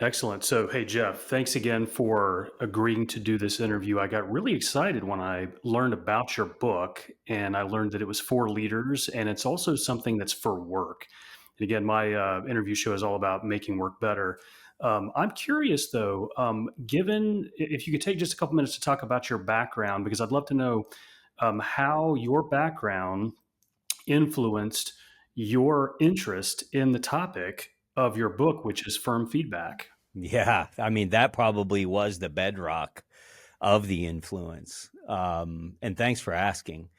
Excellent. So, hey, Jeff, thanks again for agreeing to do this interview. I got really excited when I learned about your book, and I learned that it was for leaders, and it's also something that's for work. And again, my interview show is all about making work better. I'm curious, though, given if you could take just a couple minutes to talk about your background, because I'd love to know how your background influenced your interest in the topic of your book, which is firm feedback. Yeah, I mean, that probably was the bedrock of the influence. And thanks for asking.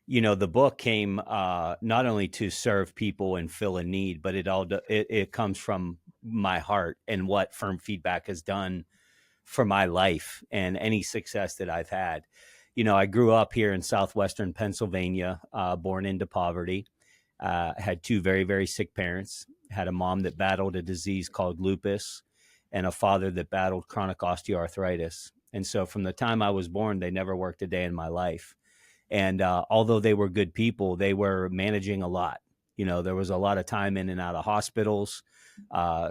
The book came not only to serve people and fill a need, but it comes from my heart and what firm feedback has done for my life and any success that I've had. I grew up here in southwestern Pennsylvania, born into poverty. Had two very, very sick parents. Had a mom that battled a disease called lupus, and a father that battled chronic osteoarthritis. And so, from the time I was born, they never worked a day in my life. And although they were good people, they were managing a lot. There was a lot of time in and out of hospitals,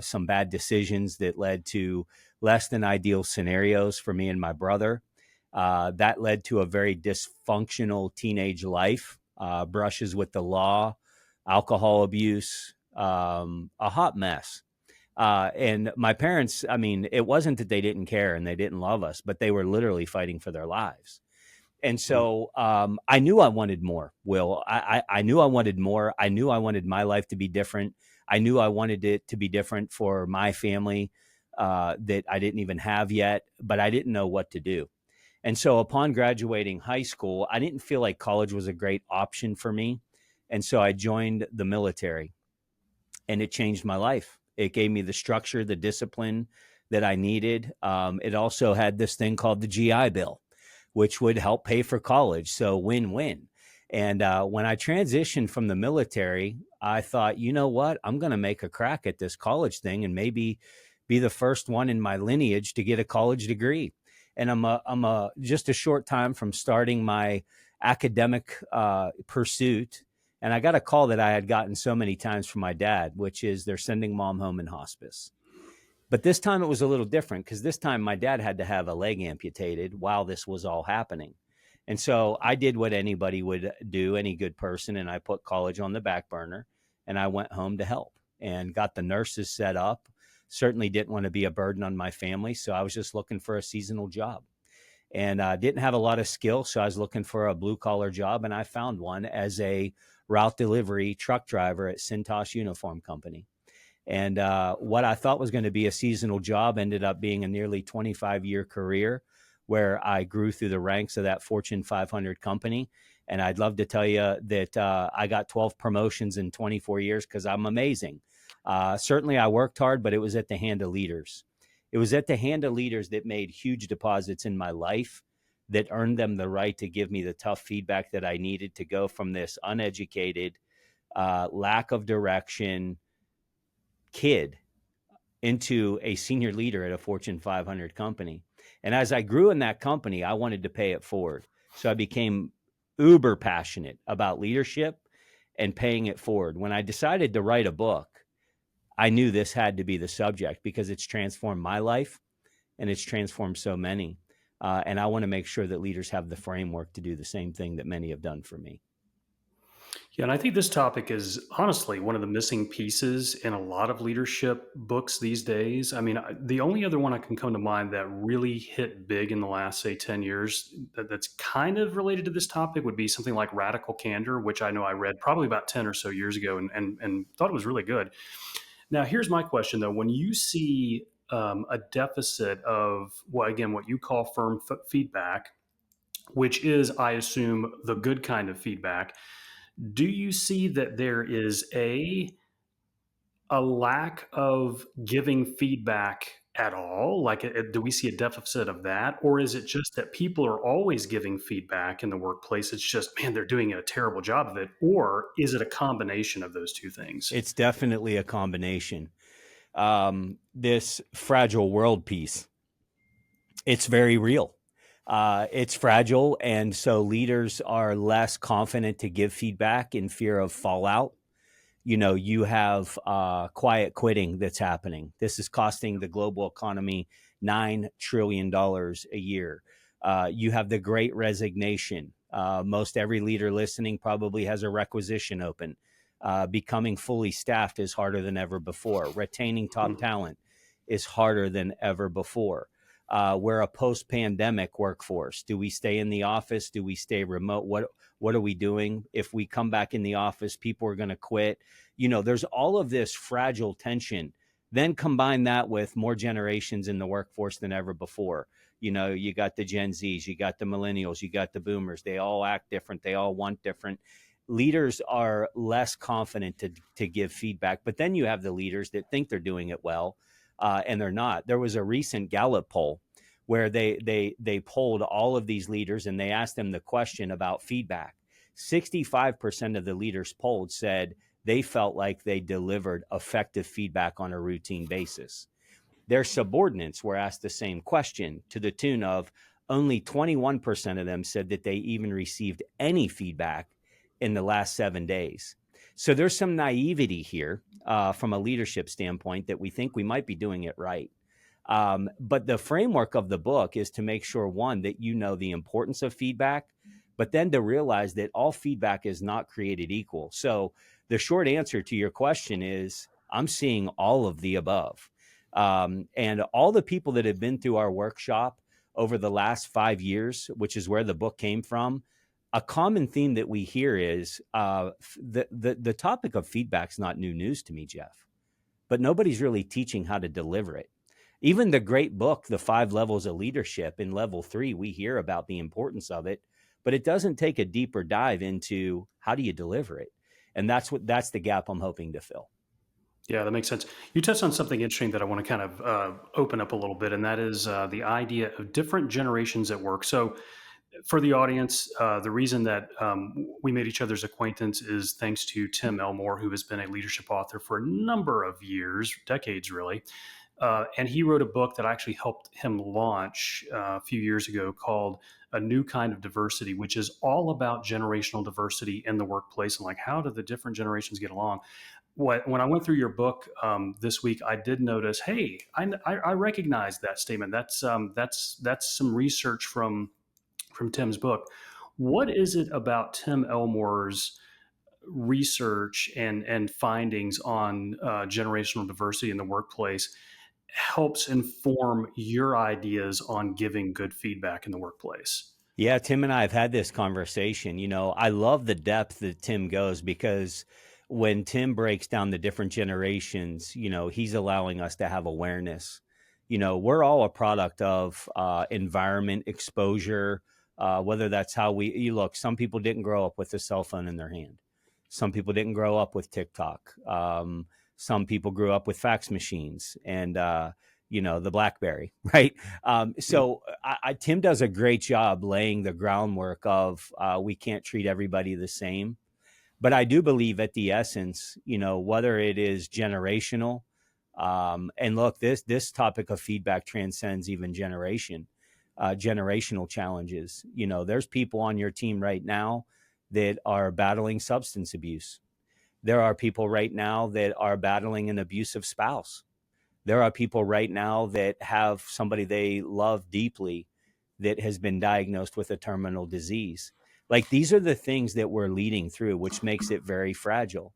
some bad decisions that led to less than ideal scenarios for me and my brother. That led to a very dysfunctional teenage life, brushes with the law, alcohol abuse, a hot mess. And my parents, I mean, it wasn't that they didn't care and they didn't love us, but they were literally fighting for their lives. And Mm. so I knew I wanted more, Will. I knew I wanted more. I knew I wanted my life to be different. I knew I wanted it to be different for my family that I didn't even have yet, but I didn't know what to do. And so upon graduating high school, I didn't feel like college was a great option for me. And so I joined the military, and it changed my life. It gave me the structure, the discipline that I needed. It also had this thing called the GI Bill, which would help pay for college. So win win. And when I transitioned from the military, I thought, you know what? I'm going to make a crack at this college thing and maybe be the first one in my lineage to get a college degree. And I'm just a short time from starting my academic pursuit, and I got a call that I had gotten so many times from my dad, which is they're sending mom home in hospice. But this time it was a little different because this time my dad had to have a leg amputated while this was all happening. And so I did what anybody would do, any good person, and I put college on the back burner, and I went home to help and got the nurses set up. Certainly didn't want to be a burden on my family. So I was just looking for a seasonal job, and didn't have a lot of skill. So I was looking for a blue collar job, and I found one as a route delivery truck driver at Cintas Uniform Company. And what I thought was going to be a seasonal job ended up being a nearly 25-year career where I grew through the ranks of that Fortune 500 company. And I'd love to tell you that I got 12 promotions in 24 years because I'm amazing. Certainly, I worked hard, but it was at the hand of leaders. It was at the hand of leaders that made huge deposits in my life that earned them the right to give me the tough feedback that I needed to go from this uneducated, lack of direction kid into a senior leader at a Fortune 500 company. And as I grew in that company, I wanted to pay it forward. So I became uber passionate about leadership and paying it forward. When I decided to write a book, I knew this had to be the subject because it's transformed my life and it's transformed so many. And I want to make sure that leaders have the framework to do the same thing that many have done for me. Yeah, and I think this topic is honestly one of the missing pieces in a lot of leadership books these days. I mean, the only other one I can come to mind that really hit big in the last, say, 10 years that's kind of related to this topic would be something like Radical Candor, which I know I read probably about 10 or so years ago and thought it was really good. Now, here's my question though. When you see a deficit of, well, again, what you call firm feedback, which is, I assume, the good kind of feedback, do you see that there is a lack of giving feedback at all? Like, do we see a deficit of that? Or is it just that people are always giving feedback in the workplace? It's just, man, they're doing a terrible job of it. Or is it a combination of those two things? It's definitely a combination. This fragile world piece, it's very real. It's fragile, and so leaders are less confident to give feedback in fear of fallout. You have quiet quitting that's happening. This is costing the global economy $9 trillion a year. You have the great resignation. Most every leader listening probably has a requisition open. Becoming fully staffed is harder than ever before. Retaining top Mhm. talent is harder than ever before. We're a post-pandemic workforce. Do we stay in the office? Do we stay remote? What are we doing? If we come back in the office, people are going to quit. There's all of this fragile tension. Then combine that with more generations in the workforce than ever before. You got the Gen Zs, you got the millennials, you got the boomers. They all act different. They all want different. Leaders are less confident to give feedback, but then you have the leaders that think they're doing it well, and they're not. There was a recent Gallup poll where they polled all of these leaders and they asked them the question about feedback. 65% of the leaders polled said they felt like they delivered effective feedback on a routine basis. Their subordinates were asked the same question to the tune of only 21% of them said that they even received any feedback in the last 7 days. So there's some naivety here from a leadership standpoint that we think we might be doing it right. But the framework of the book is to make sure, one, that you know the importance of feedback, but then to realize that all feedback is not created equal. So the short answer to your question is I'm seeing all of the above. And all the people that have been through our workshop over the last 5 years, which is where the book came from, a common theme that we hear is the topic of feedback is not new news to me, Jeff, but nobody's really teaching how to deliver it. Even the great book, The Five Levels of Leadership, in level 3, we hear about the importance of it, but it doesn't take a deeper dive into how do you deliver it. And that's the gap I'm hoping to fill. Yeah, that makes sense. You touched on something interesting that I want to kind of open up a little bit, and that is the idea of different generations at work. So, for the audience, the reason that we made each other's acquaintance is thanks to Tim Elmore, who has been a leadership author for a number of years, decades really. And he wrote a book that actually helped him launch a few years ago called A New Kind of Diversity, which is all about generational diversity in the workplace and like how do the different generations get along. When I went through your book this week, I did notice, hey, I recognize that statement. That's some research from Tim's book. What is it about Tim Elmore's research and findings on generational diversity in the workplace helps inform your ideas on giving good feedback in the workplace? Yeah, Tim and I have had this conversation. I love the depth that Tim goes because when Tim breaks down the different generations, he's allowing us to have awareness. We're all a product of environment exposure, whether that's how you look. Some people didn't grow up with a cell phone in their hand, some people didn't grow up with TikTok. Some people grew up with fax machines and, the Blackberry, right? Yeah. Tim does a great job laying the groundwork of we can't treat everybody the same. But I do believe at the essence, whether it is generational, and look, this topic of feedback transcends even generational challenges. There's people on your team right now that are battling substance abuse. There are people right now that are battling an abusive spouse. There are people right now that have somebody they love deeply that has been diagnosed with a terminal disease. Like these are the things that we're leading through, which makes it very fragile.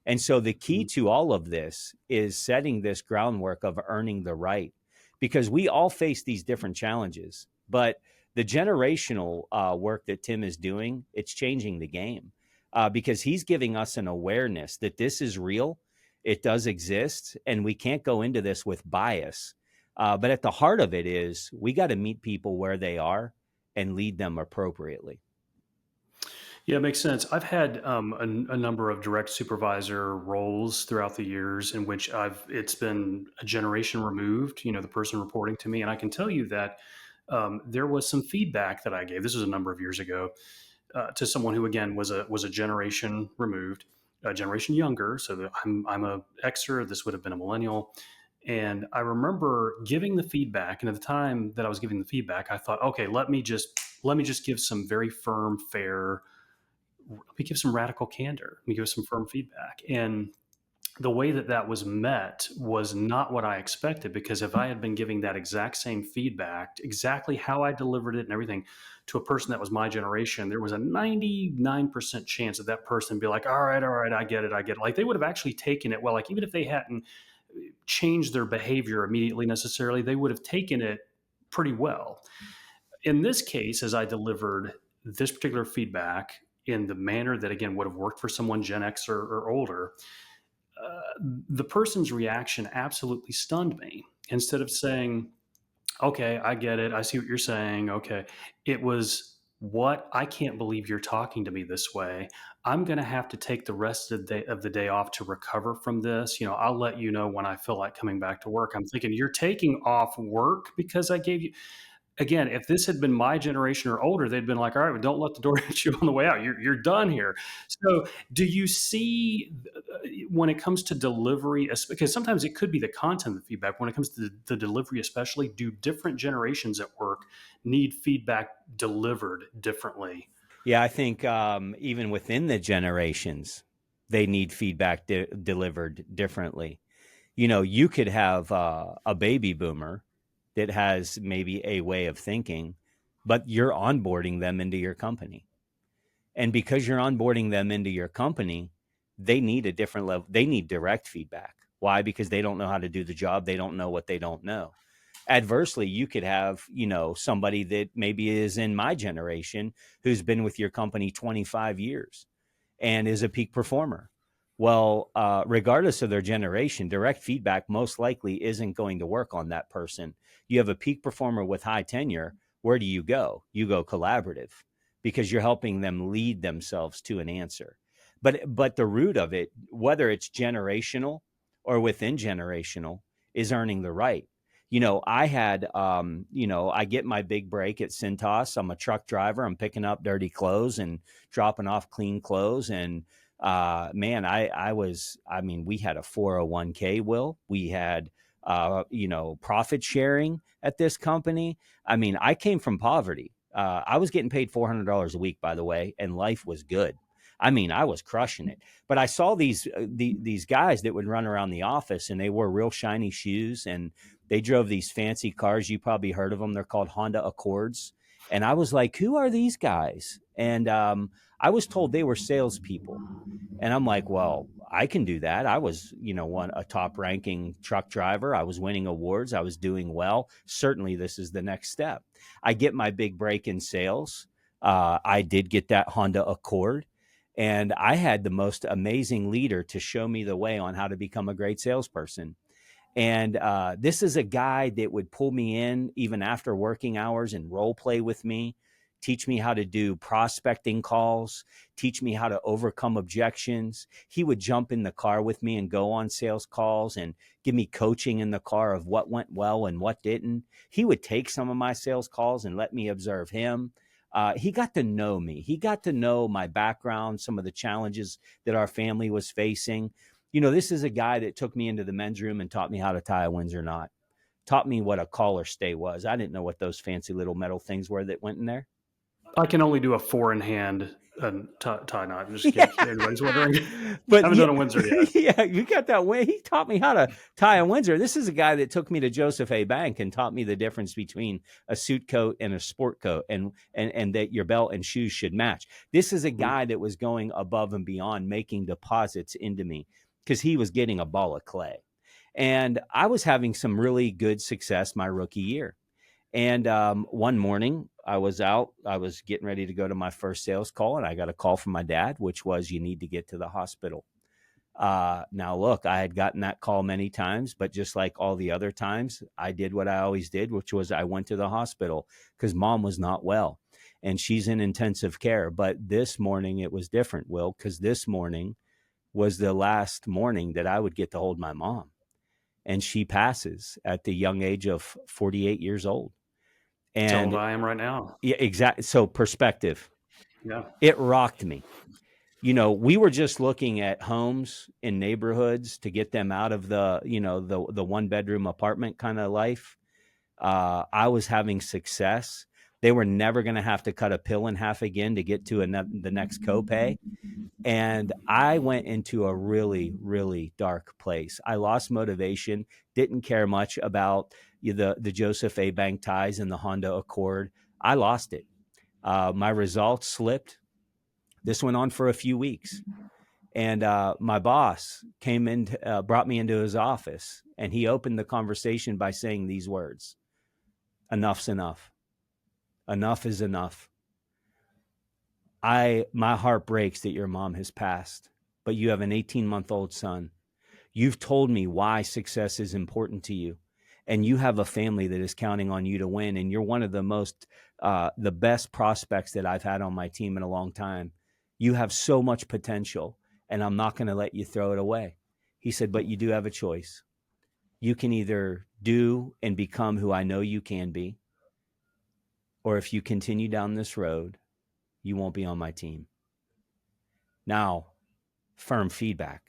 And so the key to all of this is setting this groundwork of earning the right, because we all face these different challenges. But the generational work that Tim is doing, it's changing the game because he's giving us an awareness that this is real, it does exist, and we can't go into this with bias. But at the heart of it is we got to meet people where they are and lead them appropriately. Yeah, it makes sense. I've had a number of direct supervisor roles throughout the years in which it's been a generation removed, the person reporting to me. And I can tell you that there was some feedback that I gave. This was a number of years ago to someone who, again, was a generation removed, a generation younger. So that I'm a Xer. This would have been a millennial. And I remember giving the feedback. And at the time that I was giving the feedback, I thought, okay, let me just give some very firm, fair let me give some radical candor. Let me give some firm feedback. And the way that that was met was not what I expected, because if I had been giving that exact same feedback, exactly how I delivered it and everything, to a person that was my generation, there was a 99% chance that that person would be like, all right, I get it, I get it. Like they would have actually taken it well, like even if they hadn't changed their behavior immediately necessarily, they would have taken it pretty well. In this case, as I delivered this particular feedback in the manner that, again, would have worked for someone Gen X or older, the person's reaction absolutely stunned me. Instead of saying, okay, I get it, I see what you're saying, okay, it was, what, I can't believe you're talking to me this way. I'm going to have to take the rest of the day off to recover from this. I'll let you know when I feel like coming back to work. I'm thinking, you're taking off work because I gave you, again, if this had been my generation or older, they'd been like, all right, well, don't let the door hit you on the way out. You're done here. So do you see, when it comes to delivery, because sometimes it could be the content of the feedback, when it comes to the delivery, especially, do different generations at work need feedback delivered differently? Yeah, I think even within the generations, they need feedback delivered differently. You could have a baby boomer that has maybe a way of thinking, but you're onboarding them into your company. And because you're onboarding them into your company, they need a different level. They need direct feedback. Why? Because they don't know how to do the job. They don't know what they don't know. Adversely, you could have, somebody that maybe is in my generation who's been with your company 25 years and is a peak performer. Well, regardless of their generation, direct feedback most likely isn't going to work on that person. You have a peak performer with high tenure. Where do you go? You go collaborative because you're helping them lead themselves to an answer. But the root of it, whether it's generational or within generational, is earning the right. I get my big break at Cintas. I'm a truck driver. I'm picking up dirty clothes and dropping off clean clothes. And man, we had a 401k, Will. We had, profit sharing at this company. I mean, I came from poverty. I was getting paid $400 a week, by the way, and life was good. I mean, I was crushing it. But I saw these guys that would run around the office, and they wore real shiny shoes, and they drove these fancy cars. You probably heard of them. They're called Honda Accords. And I was like, who are these guys? And I was told they were salespeople. And I'm like, well, I can do that. I was, a top ranking truck driver. I was winning awards. I was doing well. Certainly, this is the next step. I get my big break in sales. I did get that Honda Accord. And I had the most amazing leader to show me the way on how to become a great salesperson. And this is a guy that would pull me in even after working hours and role play with me, teach me how to do prospecting calls, teach me how to overcome objections. He would jump in the car with me and go on sales calls and give me coaching in the car of what went well and what didn't. He would take some of my sales calls and let me observe him. He got to know me. He got to know my background, some of the challenges that our family was facing. This is a guy that took me into the men's room and taught me how to tie a Windsor knot, taught me what a collar stay was. I didn't know what those fancy little metal things were that went in there. I can only do a four in hand tie knot, just in Yeah. case anybody's wondering. But Haven't yeah, done a Windsor yet. yeah, you got that way. He taught me how to tie a Windsor. This is a guy that took me to Joseph A. Bank and taught me the difference between a suit coat and a sport coat, and that your belt and shoes should match. This is a Mhm. guy that was going above and beyond, making deposits into me because he was getting a ball of clay. And I was having some really good success my rookie year. And one morning I was out, I was getting ready to go to my first sales call, and I got a call from my dad, which was, you need to get to the hospital. Now, look, I had gotten that call many times, but just like all the other times, I did what I always did, which was I went to the hospital because mom was not well and she's in intensive care. But this morning it was different, Will, because this morning was the last morning that I would get to hold my mom. And she passes at the young age of 48 years old. That's how old And I am right now. yeah, exactly. So perspective, Yeah. it rocked me. We were just looking at homes in neighborhoods to get them out of the one bedroom apartment kind of life. I was having success. They were never going to have to cut a pill in half again to get to the next copay. And I went into a really, really dark place. I lost motivation, didn't care much about the Joseph A. Bank ties and the Honda Accord. I lost it. My results slipped. This went on for a few weeks. And my boss came in, brought me into his office, and he opened the conversation by saying these words: "Enough's enough. Enough is enough. My heart breaks that your mom has passed, but you have an 18-month-old son. You've told me why success is important to you, and you have a family that is counting on you to win. And you're one of the best prospects that I've had on my team in a long time. You have so much potential, and I'm not going to let you throw it away." He said, "But you do have a choice. You can either do and become who I know you can be, or if you continue down this road, you won't be on my team." Now, firm feedback.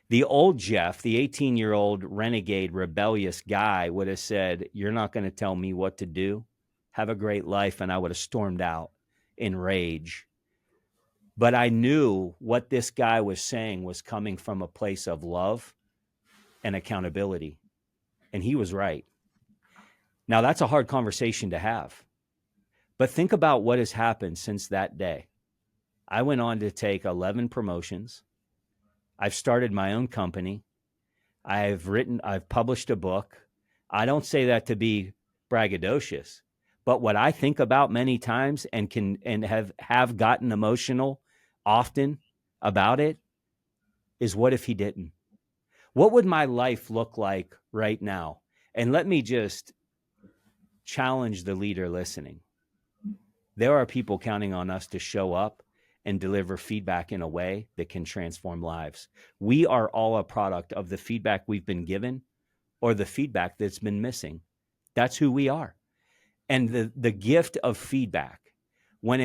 The old Jeff, the 18-year-old renegade, rebellious guy, would have said, "You're not going to tell me what to do. Have a great life." And I would have stormed out in rage. But I knew what this guy was saying was coming from a place of love and accountability. And he was right. Now, that's a hard conversation to have. But think about what has happened since that day. I went on to take 11 promotions. I've started my own company. I've published a book. I don't say that to be braggadocious, but what I think about many times and have gotten emotional often about it is, what if he didn't? What would my life look like right now? And let me just challenge the leader listening. There are people counting on us to show up and deliver feedback in a way that can transform lives. We are all a product of the feedback we've been given or the feedback that's been missing. That's who we are. And the gift of feedback, when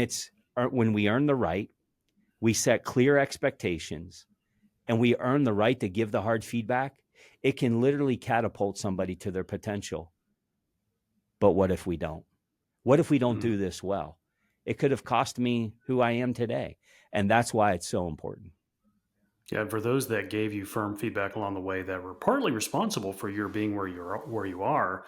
we earn the right, we set clear expectations, and we earn the right to give the hard feedback, it can literally catapult somebody to their potential. But what if we don't? What if we don't Mm. do this well? It could have cost me who I am today. And that's why it's so important. Yeah, for those that gave you firm feedback along the way that were partly responsible for your being where you are,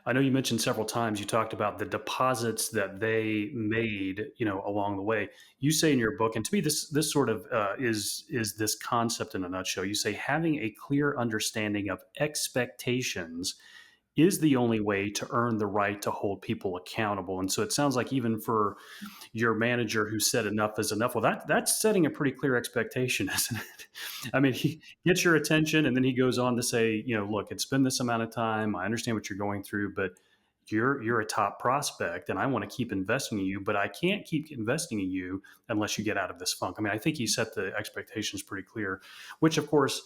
I know you mentioned several times you talked about the deposits that they made, along the way. You say in your book, and to me, this sort of is this concept in a nutshell. You say having a clear understanding of expectations is the only way to earn the right to hold people accountable. And so it sounds like even for your manager who said enough is enough. Well, that's setting a pretty clear expectation, isn't it? I mean, he gets your attention and then he goes on to say, look, it's been this amount of time. I understand what you're going through, but you're a top prospect and I want to keep investing in you, but I can't keep investing in you unless you get out of this funk. I mean, I think he set the expectations pretty clear, which of course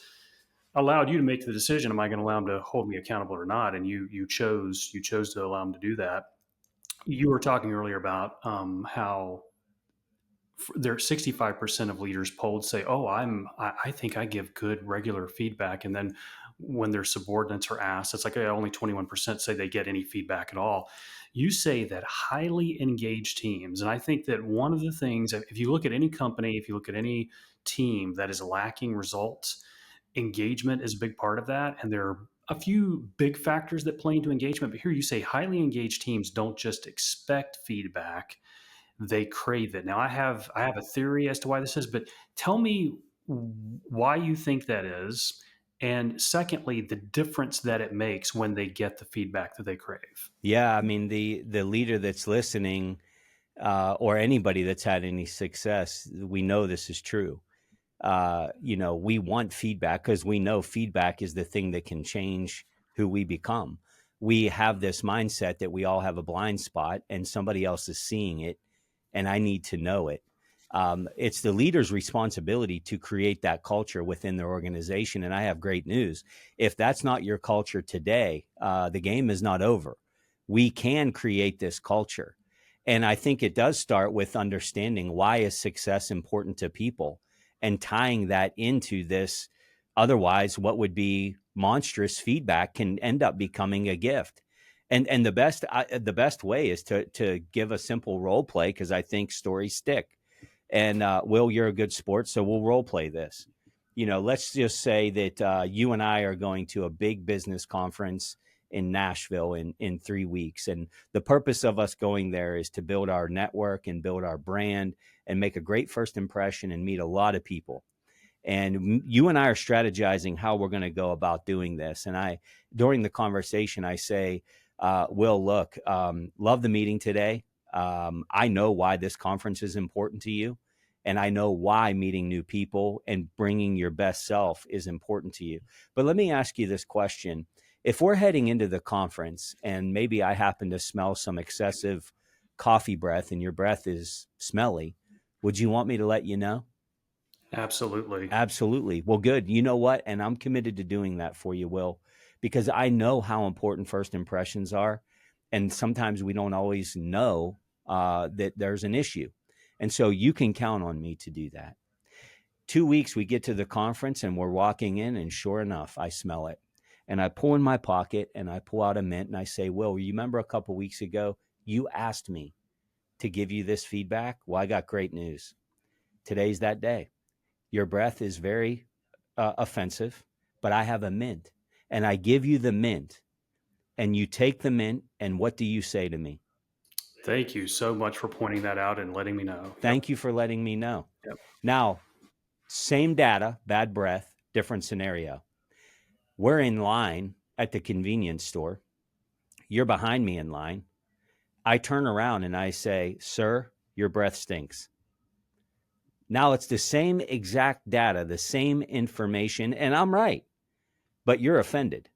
allowed you to make the decision, am I going to allow him to hold me accountable or not? And you chose to allow him to do that. You were talking earlier about how there 65% of leaders polled say, "Oh, I think I give good regular feedback," and then when their subordinates are asked, it's like only 21% say they get any feedback at all. You say that highly engaged teams, and I think that one of the things, if you look at any company, if you look at any team that is lacking results, engagement is a big part of that, and there are a few big factors that play into engagement. But here you say highly engaged teams don't just expect feedback, they crave it. Now I have a theory as to why this is, but tell me why you think that is, and secondly, the difference that it makes when they get the feedback that they crave. Yeah, I mean, the leader that's listening, or anybody that's had any success, we know this is true. We want feedback because we know feedback is the thing that can change who we become. We have this mindset that we all have a blind spot and somebody else is seeing it, and I need to know it. It's the leader's responsibility to create that culture within their organization. And I have great news. If that's not your culture today, the game is not over. We can create this culture. And I think it does start with understanding, why is success important to people, and tying that into this. Otherwise, what would be monstrous feedback can end up becoming a gift. And the best way is to give a simple role play, because I think stories stick. And Will, you're a good sport, so we'll role play this. Let's just say that you and I are going to a big business conference in Nashville in 3 weeks, and the purpose of us going there is to build our network and build our brand and make a great first impression and meet a lot of people. And you and I are strategizing how we're going to go about doing this. And during the conversation, I say, Will, look, love the meeting today. I know why this conference is important to you. And I know why meeting new people and bringing your best self is important to you. But let me ask you this question. If we're heading into the conference and maybe I happen to smell some excessive coffee breath and your breath is smelly, would you want me to let you know? Absolutely. Absolutely. Well, good. You know what? And I'm committed to doing that for you, Will, because I know how important first impressions are. And sometimes we don't always know that there's an issue. And so you can count on me to do that. 2 weeks, we get to the conference and we're walking in, and sure enough, I smell it. And I pull in my pocket and I pull out a mint and I say, Will, you remember a couple weeks ago, you asked me to give you this feedback? Well, I got great news. Today's that day. Your breath is very offensive, but I have a mint and I give you the mint and you take the mint. And what do you say to me? Thank you so much for pointing that out and letting me know. Yep. Thank you for letting me know. Yep. Now, same data, bad breath, different scenario. We're in line at the convenience store. You're behind me in line. I turn around and I say, Sir, your breath stinks. Now it's the same exact data, the same information, and I'm right, but you're offended.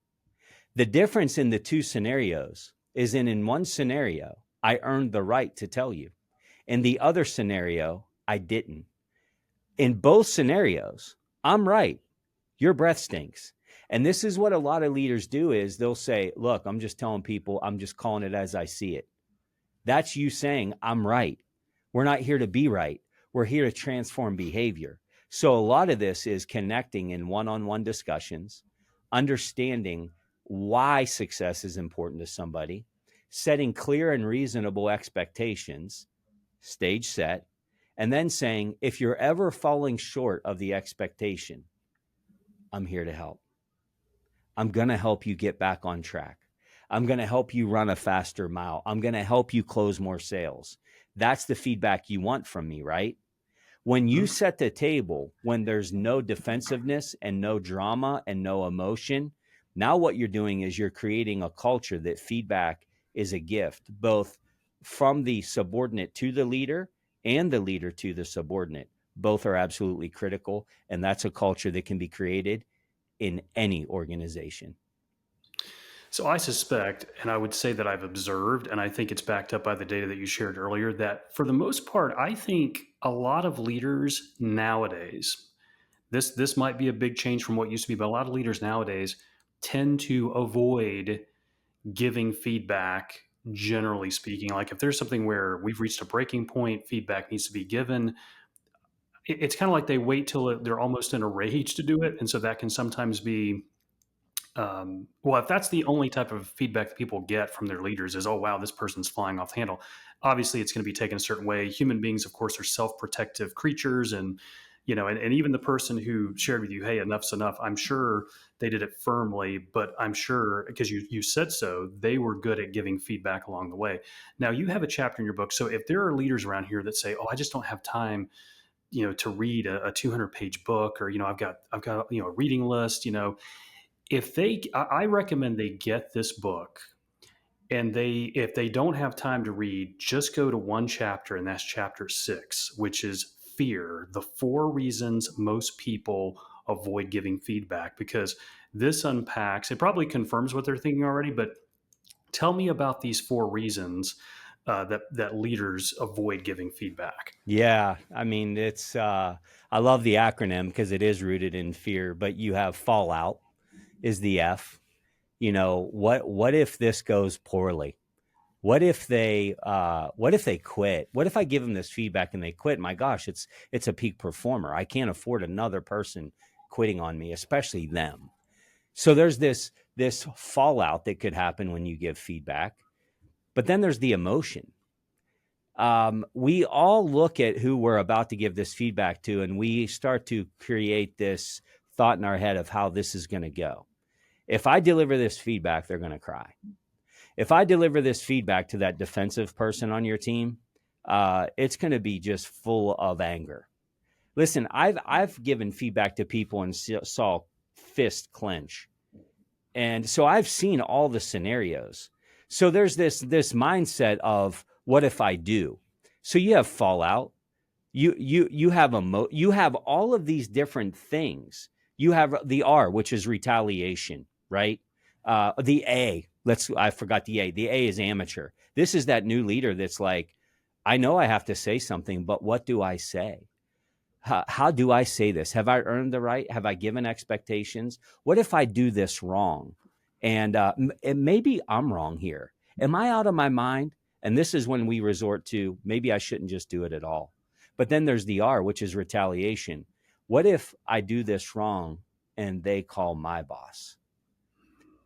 The difference in the two scenarios is in one scenario, I earned the right to tell you. In the other scenario, I didn't. In both scenarios, I'm right. Your breath stinks. And this is what a lot of leaders do is they'll say, look, I'm just telling people, I'm just calling it as I see it. That's you saying, I'm right. We're not here to be right. We're here to transform behavior. So a lot of this is connecting in one-on-one discussions, understanding why success is important to somebody, setting clear and reasonable expectations, stage set, and then saying, if you're ever falling short of the expectation, I'm here to help. I'm going to help you get back on track. I'm going to help you run a faster mile. I'm going to help you close more sales. That's the feedback you want from me, right? When you Mhm. set the table, when there's no defensiveness and no drama and no emotion, now what you're doing is you're creating a culture that feedback is a gift, both from the subordinate to the leader and the leader to the subordinate. Both are absolutely critical. And that's a culture that can be created in any organization. So I suspect, and I would say that I've observed, and I think it's backed up by the data that you shared earlier, that for the most part, I think a lot of leaders nowadays, this might be a big change from what used to be, but a lot of leaders nowadays tend to avoid giving feedback, generally speaking. Like if there's something where we've reached a breaking point, feedback needs to be given. It's kind of like they wait till they're almost in a rage to do it, and so that can sometimes be well, if that's the only type of feedback that people get from their leaders is, oh, wow, this person's flying off the handle. Obviously, it's going to be taken a certain way. Human beings, of course, are self-protective creatures. And even the person who shared with you, hey, enough's enough, I'm sure they did it firmly, but I'm sure because you said so, they were good at giving feedback along the way. Now, you have a chapter in your book. So if there are leaders around here that say, oh, I just don't have time, to read a 200-page book, or, I've got, a reading list, if they I recommend they get this book, and they if they don't have time to read, just go to one chapter, and that's chapter 6, which is fear, the 4 reasons most people avoid giving feedback, because this unpacks, it probably confirms what they're thinking already, but tell me about these 4 reasons that leaders avoid giving feedback. Yeah, I mean, I love the acronym because it is rooted in fear, but you have fallout is the F. What if this goes poorly? What if they quit? What if I give them this feedback and they quit? My gosh, it's a peak performer. I can't afford another person quitting on me, especially them. So there's this fallout that could happen when you give feedback. But then there's the emotion. We all look at who we're about to give this feedback to, and we start to create this thought in our head of how this is going to go. If I deliver this feedback, they're going to cry. If I deliver this feedback to that defensive person on your team, it's going to be just full of anger. Listen, I've given feedback to people and saw fists clench, and so I've seen all the scenarios. So there's this mindset of what if I do? So you have fallout. You have you have all of these different things. You have the R, which is retaliation, right? The A, I forgot the A. The A is amateur. This is that new leader that's like, I know I have to say something, but what do I say? How do I say this? Have I earned the right? Have I given expectations? What if I do this wrong? And maybe I'm wrong here. Am I out of my mind? And this is when we resort to maybe I shouldn't just do it at all. But then there's the R, which is retaliation. What if I do this wrong and they call my boss?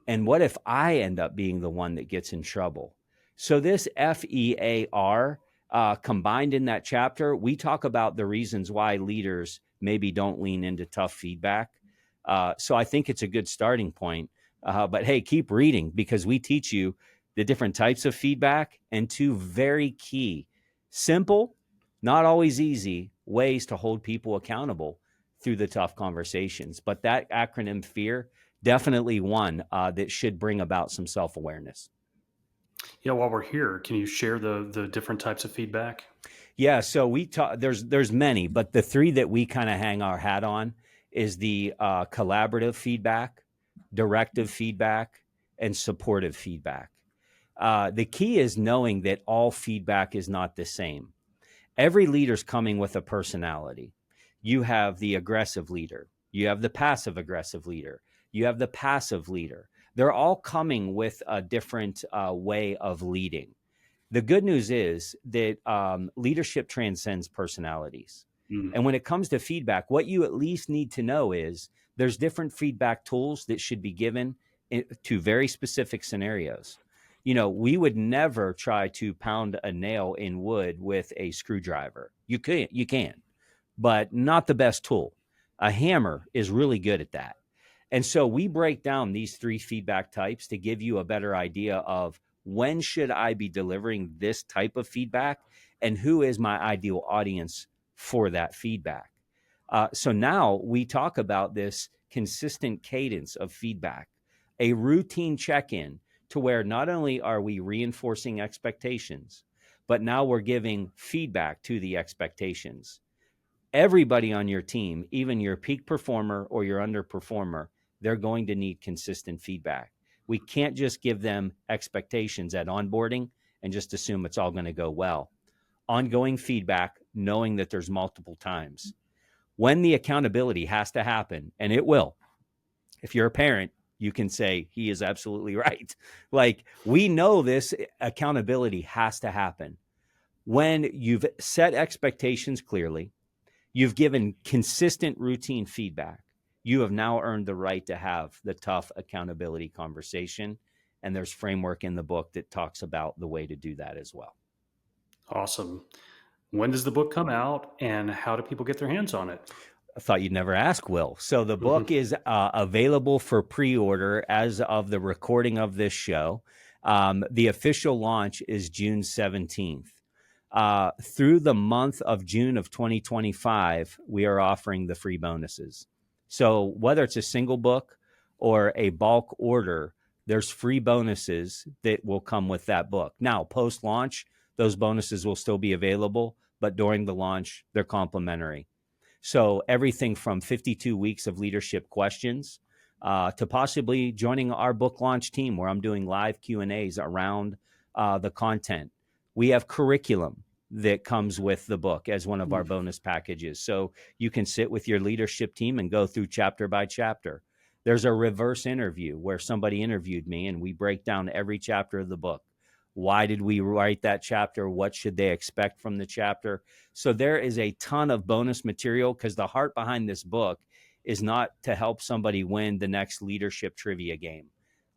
And what if I end up being the one that gets in trouble? So this FEAR combined in that chapter, we talk about the reasons why leaders maybe don't lean into tough feedback. So I think it's a good starting point. But hey, keep reading because we teach you the different types of feedback and two very key, simple, not always easy ways to hold people accountable through the tough conversations. But that acronym FEAR, definitely one that should bring about some self-awareness. Yeah, while we're here, can you share the different types of feedback? Yeah, so we talk. There's many, but the three that we kind of hang our hat on is the collaborative feedback, directive feedback, and supportive feedback. The key is knowing that all feedback is not the same. Every leader's coming with a personality. You have the aggressive leader, you have the passive aggressive leader, you have the passive leader. They're all coming with a different way of leading. The good news is that leadership transcends personalities. Mm. And when it comes to feedback, what you at least need to know is there's different feedback tools that should be given to very specific scenarios. You know, we would never try to pound a nail in wood with a screwdriver. You can, but not the best tool. A hammer is really good at that. And so we break down these three feedback types to give you a better idea of when should I be delivering this type of feedback and who is my ideal audience for that feedback. So now we talk about this consistent cadence of feedback, a routine check-in to where not only are we reinforcing expectations, but now we're giving feedback to the expectations. Everybody on your team, even your peak performer or your underperformer, they're going to need consistent feedback. We can't just give them expectations at onboarding and just assume it's all going to go well. Ongoing feedback, knowing that there's multiple times. When the accountability has to happen, and it will, if you're a parent, you can say he is absolutely right. Like, we know this accountability has to happen. When you've set expectations clearly, you've given consistent routine feedback, you have now earned the right to have the tough accountability conversation. And there's framework in the book that talks about the way to do that as well. Awesome. When does the book come out, and how do people get their hands on it? I thought you'd never ask, Will. So the book Mhm. is available for pre-order as of the recording of this show. The official launch is June 17th. Through the month of June of 2025, we are offering the free bonuses. So whether it's a single book or a bulk order, there's free bonuses that will come with that book. Now, post-launch, those bonuses will still be available, but during the launch, they're complimentary. So everything from 52 weeks of leadership questions to possibly joining our book launch team where I'm doing live Q&As around the content. We have curriculum that comes with the book as one of our bonus packages. So you can sit with your leadership team and go through chapter by chapter. There's a reverse interview where somebody interviewed me and we break down every chapter of the book. Why did we write that chapter? What should they expect from the chapter? So there is a ton of bonus material because the heart behind this book is not to help somebody win the next leadership trivia game.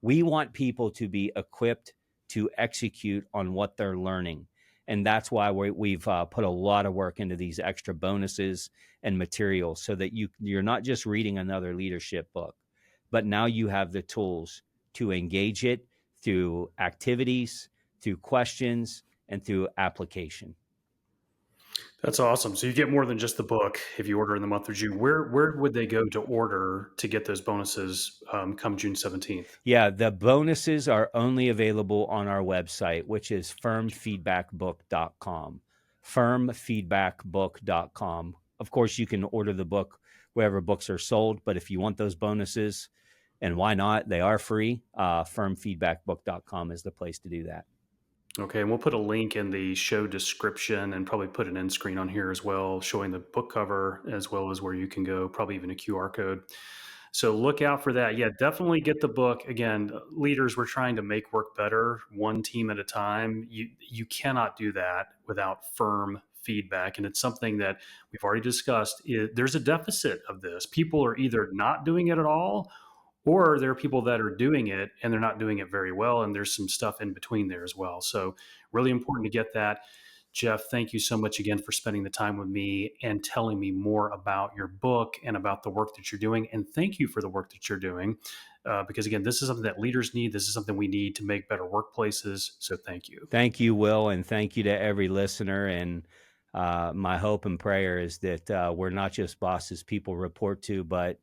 We want people to be equipped to execute on what they're learning. And that's why we've put a lot of work into these extra bonuses and materials so that you're not just reading another leadership book, but now you have the tools to engage it through activities, through questions, and through application. That's awesome. So you get more than just the book if you order in the month of June. Where would they go to order to get those bonuses come June 17th? Yeah, the bonuses are only available on our website, which is firmfeedbackbook.com. Firmfeedbackbook.com. Of course, you can order the book wherever books are sold, but if you want those bonuses, and why not? They are free. Firmfeedbackbook.com is the place to do that. Okay, and we'll put a link in the show description and probably put an end screen on here as well, showing the book cover as well as where you can go, probably even a QR code. So look out for that. Yeah, definitely get the book. Again, leaders, we're trying to make work better, one team at a time. You cannot do that without firm feedback, and it's something that we've already discussed. There's a deficit of this. People are either not doing it at all, or there are people that are doing it and they're not doing it very well, and there's some stuff in between there as well. So really important to get that. Jeff, thank you so much again for spending the time with me and telling me more about your book and about the work that you're doing. And thank you for the work that you're doing, because again, this is something that leaders need. This is something we need to make better workplaces. So thank you. Thank you, Will, and thank you to every listener. And my hope and prayer is that we're not just bosses people report to, but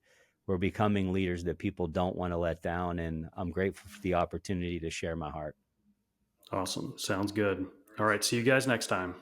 we're becoming leaders that people don't want to let down. And I'm grateful for the opportunity to share my heart. Awesome. Sounds good. All right. See you guys next time.